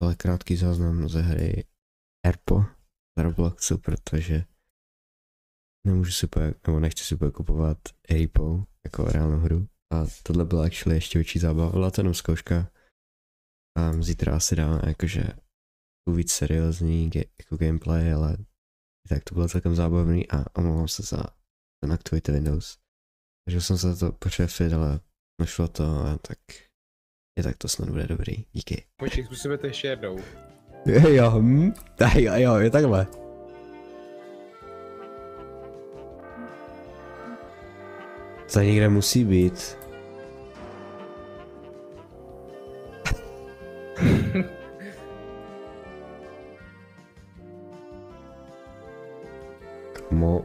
ale krátký záznam ze hry Airpo na Robloxu, protože nemůžu si úplně, nebo nechci si úplně kupovat Airpo jako reálnou hru. A tohle byla actually ještě větší zábava, byla to jenom zkouška. A zítra asi dáme jakože víc seriózní jako gameplay, ale tak to bylo celkem zábavný a omlouvám se za ten Activate Windows. Takže jsem se to pošefit, ale nešlo to a tak je tak to snad bude dobrý, díky. Počkej, zkusíme to ještě jednou. Jo, je takhle. To někde musí být.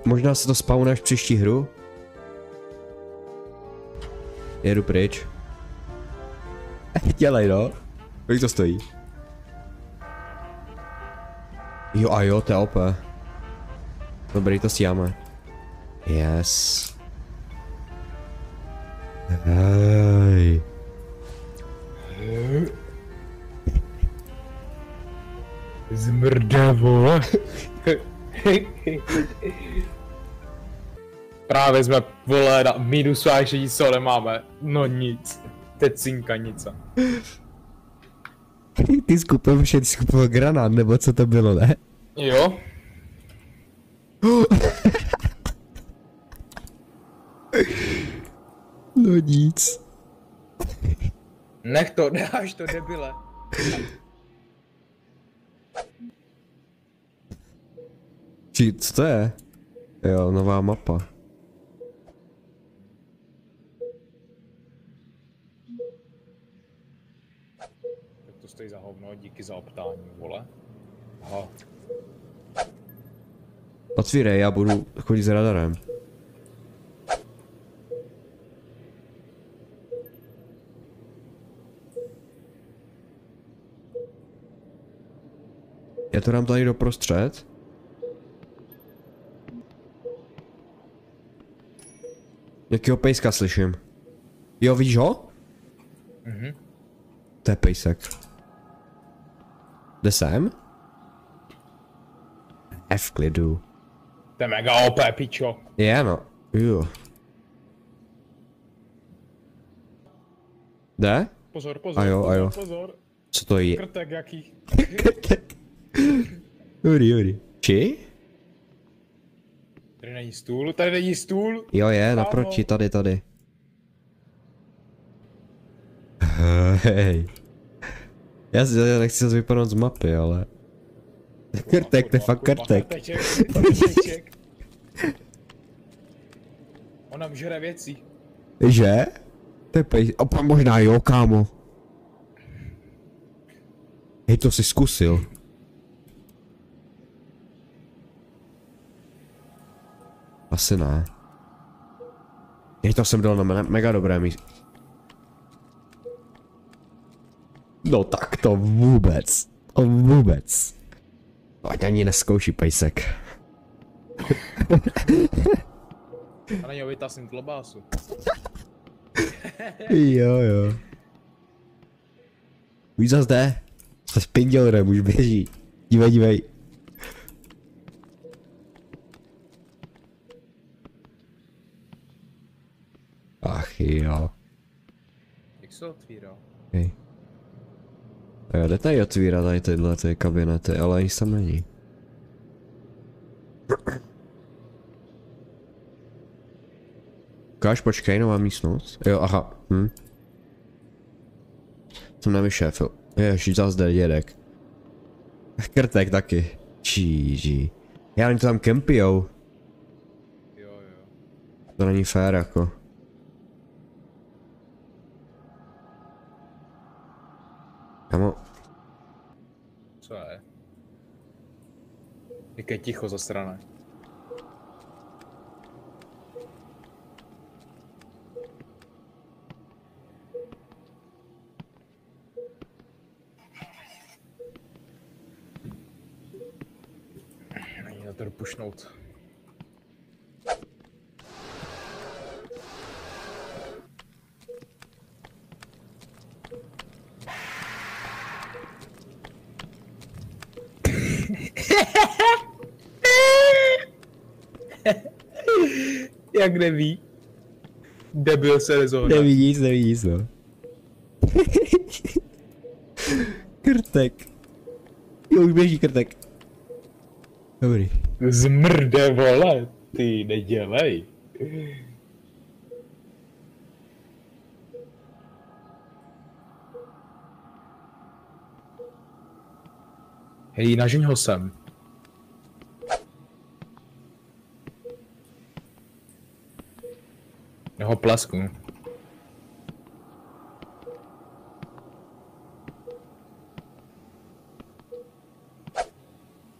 Možná se to spawne až příští hru? Jedu pryč. Dělej no. Kolik to stojí? Jo a jo, to je OP. Dobrý, to stíháme. Yes. Hej. Zmrdavo. Právě jsme, vole, na minusu a ještě nic co nemáme. No nic. Teď cinkanice. Ty skupil granát, nebo co to bylo, ne? Jo. No nic. Nech to, neháš to, debile. Co to je? Jo, nová mapa. Tak to stojí za hovno, díky za optání, vole. Aha. Otvírej, já budu chodit s radarem. Já to dám tady doprostřed. Jakýho pejska slyším? Jo, víš ho? Mhm. To je pejsek. Jde sem? V klidu. To je mega OP, pičo. Je no. Jo. Jde? Pozor, pozor, A jo, pozor, a jo. pozor. Co to je? Krtek jaký. Dobrý. Či? Tady není stůl, tady není stůl. Jo je, naproti, tady. Hej. Já nechci se vypadnout z mapy, ale... Krtek, to je fakt krtek. Krteček. On nám žere věcí. Že? To je pej... Opa, možná jo, kámo. Hej, to jsi zkusil. Asi ne. Hej, to jsem dal na mega dobré místo. No tak to vůbec. To vůbec. Ať ani neskouší pejsek. A na něho vytasím klobásu. Jo. Už zase jde. Jste spindělem, už běží. Dívej. Ach jo. Jak se otvírá? Hej. A jo, jde tady otvírat tady tyhle ty kabinety, ale nic tam není. Ukáž, počkej, nová místnost. Jo, aha. Jsem nevyšéfil. Ježiš, zase jde dědek. Krtek taky. GG. Já oni to tam kempijou. Jo. To není fér jako. Kamo. Co je? Jaké ticho za strany. Není na to dopušnout. Jak neví? Debil se nezohne. Neví nic, no. Krtek. Jo, už běží krtek. Dobrý. Zmrde, vole, ty nedělej. Hej, nažeň ho sem. Já ho plesknu.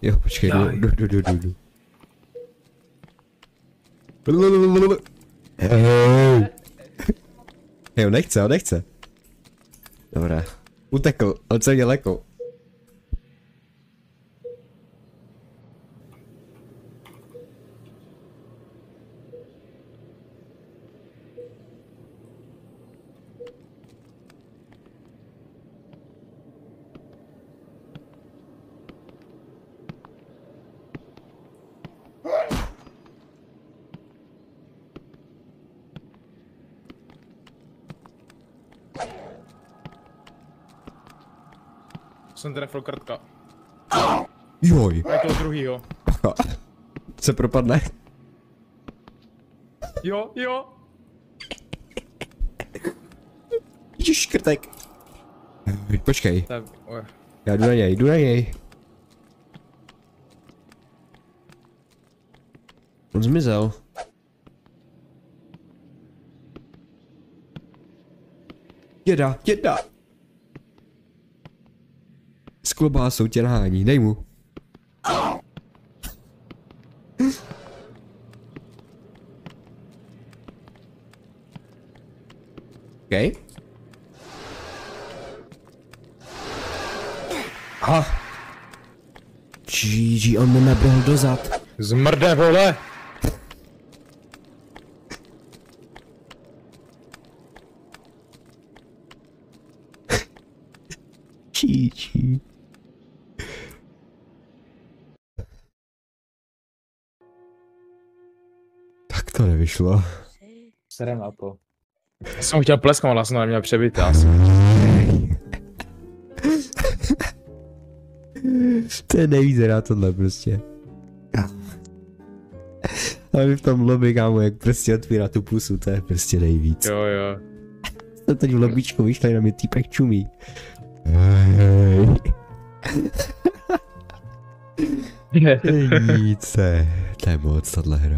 Jo, počkej, jdu. Hej, on nechce. Dobrá. Utekl, on se mě lekl. Jsem trefil krtka. Joj. A toho druhýho. Se propadne. Jo. Ježiš, krtek. Počkej, Tak, já jdu na něj. On zmizel. Děda. S klobásou tě nahání, dej mu. OK. Aha. GG, on mi naběhl dozad. zmrde, vole. GG. Tak to nevyšlo. Serem na to. Já jsem ho chtěl plesknout, ale jsem to neměl přebít asi. To je nejvíc na tohle prostě. A my v tom lobby, kámo, jak prostě otvírá tu pusu, to je prostě nejvíc. Jo. To teď v lobíčku vyšli na mě týpek čumí. Nic, to je moc tahle hra.